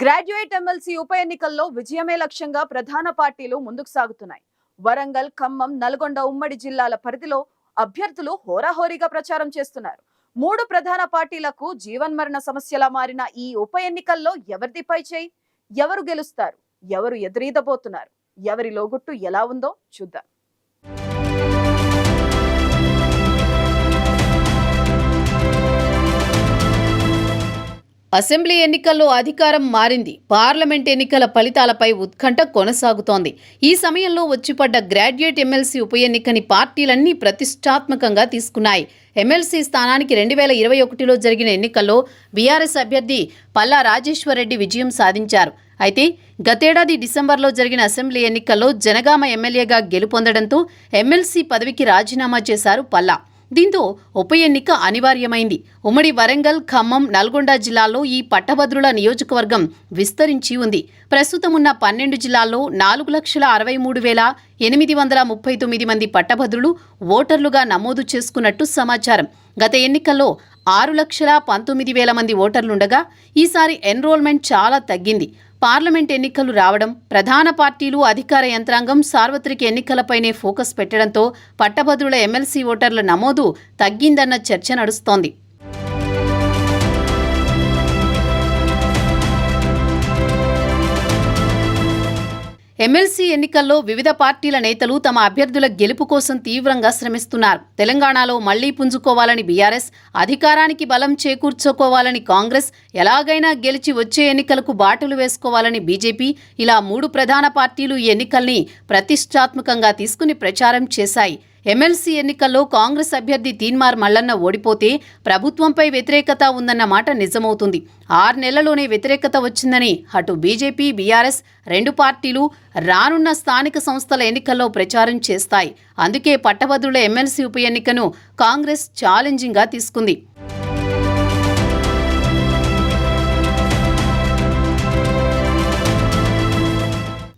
Graduate MLC ఉప ఎన్నికల్లో విజయమే లక్ష్యంగా ప్రధాన పార్టీలు ముందుకు సాగుతున్నాయి. వరంగల్, ఖమ్మం, నల్గొండ ఉమ్మడి జిల్లాల పరిధిలో అభ్యర్థులు హోరాహోరీగా ప్రచారం చేస్తున్నారు. మూడు ప్రధాన పార్టీలకు జీవన్మరణ సమస్యలా మారిన ఈ ఉప ఎన్నికల్లో ఎవరిది పై చేయి, ఎవరు గెలుస్తారు, ఎవరు ఎదురీదబోతున్నారు, ఎవరి లోగుట్టు ఎలా ఉందో చూద్దాం. అసెంబ్లీ ఎన్నికల్లో అధికారం మారింది. పార్లమెంట్ ఎన్నికల ఫలితాలపై ఉత్కంఠ కొనసాగుతోంది. ఈ సమయంలో వచ్చిపడ్డ గ్రాడ్యుయేట్ ఎమ్మెల్సీ ఉప ఎన్నికని పార్టీలన్నీ ప్రతిష్టాత్మకంగా తీసుకున్నాయి. ఎమ్మెల్సీ స్థానానికి 2021లో జరిగిన ఎన్నికల్లో బీఆర్ఎస్ అభ్యర్థి పల్లా రాజేశ్వరరెడ్డి విజయం సాధించారు. అయితే గతేడాది డిసెంబర్లో జరిగిన అసెంబ్లీ ఎన్నికల్లో జనగామ ఎమ్మెల్యేగా గెలుపొందడంతో ఎమ్మెల్సీ పదవికి రాజీనామా చేశారు పల్లా. దీంతో ఉప ఎన్నిక అనివార్యమైంది. ఉమ్మడి వరంగల్, ఖమ్మం, నల్గొండ జిల్లాల్లో ఈ పట్టభద్రుల నియోజకవర్గం విస్తరించి ఉంది. ప్రస్తుతం ఉన్న 12 జిల్లాల్లో 4,63,839 మంది పట్టభద్రులు ఓటర్లుగా నమోదు చేసుకున్నట్టు సమాచారం. గత ఎన్నికల్లో 6,19,000 మంది ఓటర్లుండగా ఈసారి ఎన్రోల్మెంట్ చాలా తగ్గింది. పార్లమెంట్ ఎన్నికలు రావడం, ప్రధాన పార్టీలు, అధికార యంత్రాంగం సార్వత్రిక ఎన్నికలపైనే ఫోకస్ పెట్టడంతో పట్టభద్రుల ఎమ్మెల్సీ ఓటర్ల నమోదు తగ్గిందన్న చర్చ నడుస్తోంది. ఎమ్మెల్సీ ఎన్నికల్లో వివిధ పార్టీల నేతలు తమ అభ్యర్థుల గెలుపు కోసం తీవ్రంగా శ్రమిస్తున్నారు. తెలంగాణలో మళ్లీ పుంజుకోవాలని బీఆర్ఎస్, అధికారానికి బలం చేకూర్చుకోవాలని కాంగ్రెస్, ఎలాగైనా గెలిచి వచ్చే ఎన్నికలకు బాటలు వేసుకోవాలని బీజేపీ, ఇలా మూడు ప్రధాన పార్టీలు ఈ ఎన్నికల్ని ప్రతిష్టాత్మకంగా తీసుకుని ప్రచారం చేశాయి. ఎమ్మెల్సీ ఎన్నికల్లో కాంగ్రెస్ అభ్యర్థి తీన్మార్ మల్లన్న ఓడిపోతే ప్రభుత్వంపై వ్యతిరేకత ఉందన్న మాట నిజమవుతుంది. 6 నెలల్లోనే వ్యతిరేకత వచ్చిందని అటు బీజేపీ, బీఆర్ఎస్ రెండు పార్టీలు రానున్న స్థానిక సంస్థల ఎన్నికల్లో ప్రచారం చేస్తాయి. అందుకే పట్టభద్రుల ఎమ్మెల్సీ ఉప ఎన్నికను కాంగ్రెస్ ఛాలెంజింగ్గా తీసుకుంది.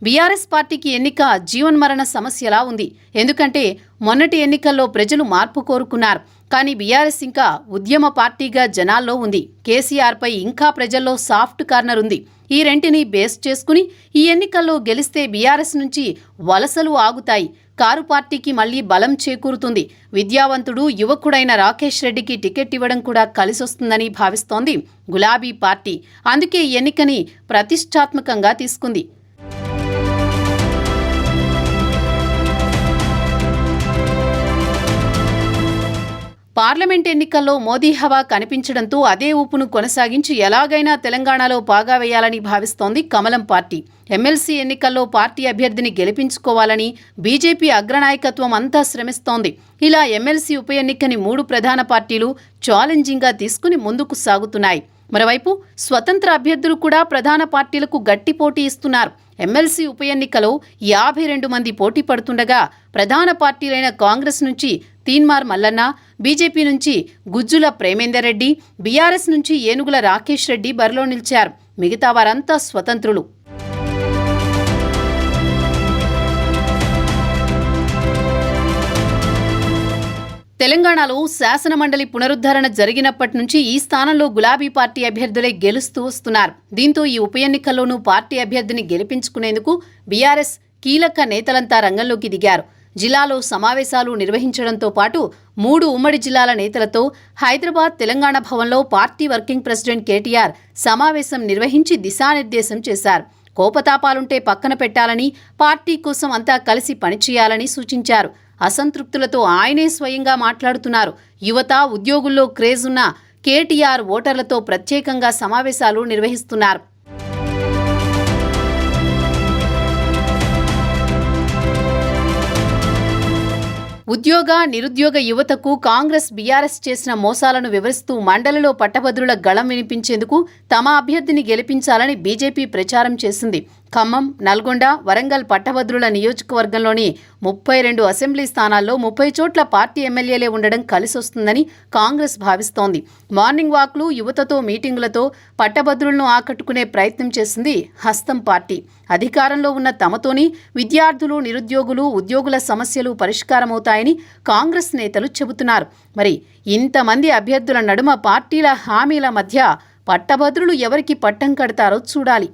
బీఆర్ఎస్ పార్టీకి ఎన్నిక జీవన్మరణ సమస్యలా ఉంది. ఎందుకంటే మొన్నటి ఎన్నికల్లో ప్రజలు మార్పు కోరుకున్నారు. కానీ బీఆర్ఎస్ ఇంకా ఉద్యమ పార్టీగా జనాల్లో ఉంది. కేసీఆర్పై ఇంకా ప్రజల్లో సాఫ్ట్ కార్నర్ ఉంది. ఈ రెంటిని బేస్ చేసుకుని ఈ ఎన్నికల్లో గెలిస్తే బీఆర్ఎస్ నుంచి వలసలు ఆగుతాయి. కారు పార్టీకి మళ్లీ బలం చేకూరుతుంది. విద్యావంతుడు, యువకుడైన రాకేష్ రెడ్డికి టికెట్ ఇవ్వడం కూడా కలిసొస్తుందని భావిస్తోంది గులాబీ పార్టీ. అందుకే ఈ ఎన్నికని ప్రతిష్టాత్మకంగా తీసుకుంది. పార్లమెంట్ ఎన్నికల్లో మోదీ హవా కనిపించడంతో అదే ఊపును కొనసాగించి ఎలాగైనా తెలంగాణలో పాగా వేయాలని భావిస్తోంది కమలం పార్టీ. ఎమ్మెల్సీ ఎన్నికల్లో పార్టీ అభ్యర్థిని గెలిపించుకోవాలని బీజేపీ అగ్రనాయకత్వం అంతా శ్రమిస్తోంది. ఇలా ఎమ్మెల్సీ ఉప ఎన్నికని మూడు ప్రధాన పార్టీలు ఛాలెంజింగ్గా తీసుకుని ముందుకు సాగుతున్నాయి. మరోవైపు స్వతంత్ర అభ్యర్థులు కూడా ప్రధాన పార్టీలకు గట్టి పోటీ ఇస్తున్నారు. ఎమ్మెల్సీ ఉప ఎన్నికలో 52 మంది పోటీ పడుతుండగా ప్రధాన పార్టీలైన కాంగ్రెస్ నుంచి తీన్మార్ మల్లన్న, బీజేపీ నుంచి గుజ్జుల ప్రేమేందర్ రెడ్డి, బీఆర్ఎస్ నుంచి ఏనుగుల రాకేష్ రెడ్డి బరిలో నిలిచారు. మిగతా వారంతా స్వతంత్రులు. తెలంగాణలో శాసనమండలి పునరుద్ధరణ జరిగినప్పటి నుంచి ఈ స్థానంలో గులాబీ పార్టీ అభ్యర్థులే గెలుస్తూ వస్తున్నారు. దీంతో ఈ ఉప ఎన్నికల్లోనూ పార్టీ అభ్యర్థిని గెలిపించుకునేందుకు బీఆర్ఎస్ కీలక నేతలంతా రంగంలోకి దిగారు. జిల్లాలో సమావేశాలు నిర్వహించడంతో పాటు 3 ఉమ్మడి జిల్లాల నేతలతో హైదరాబాద్ తెలంగాణ భవన్లో పార్టీ వర్కింగ్ ప్రెసిడెంట్ కేటీఆర్ సమావేశం నిర్వహించి దిశానిర్దేశం చేశారు. కోపతాపాలుంటే పక్కన పెట్టాలని, పార్టీ కోసం అంతా కలిసి పనిచేయాలని సూచించారు. అసంతృప్తులతో ఆయనే స్వయంగా మాట్లాడుతున్నారు. యువత, ఉద్యోగుల్లో క్రేజ్ ఉన్న కేటీఆర్ ఓటర్లతో ప్రత్యేకంగా సమావేశాలు నిర్వహిస్తున్నారు. ఉద్యోగ, నిరుద్యోగ యువతకు కాంగ్రెస్, బీఆర్ఎస్ చేసిన మోసాలను వివరిస్తూ మండలిలో పట్టభద్రుల గళం వినిపించేందుకు తమ అభ్యర్థిని గెలిపించాలని బీజేపీ ప్రచారం చేసింది. ఖమ్మం, నల్గొండ, వరంగల్ పట్టభద్రుల నియోజకవర్గంలోని 32 అసెంబ్లీ స్థానాల్లో 30 చోట్ల పార్టీ ఎమ్మెల్యేలే ఉండడం కలిసొస్తుందని కాంగ్రెస్ భావిస్తోంది. మార్నింగ్ వాక్లు, యువతతో మీటింగులతో పట్టభద్రులను ఆకట్టుకునే ప్రయత్నం చేసింది హస్తం పార్టీ. అధికారంలో ఉన్న తమతోని విద్యార్థులు, నిరుద్యోగులు, ఉద్యోగుల సమస్యలు పరిష్కారమవుతాయని కాంగ్రెస్ నేతలు చెబుతున్నారు. మరి ఇంతమంది అభ్యర్థుల నడుమ పార్టీల హామీల మధ్య పట్టభద్రులు ఎవరికి పట్టం కడతారో చూడాలి.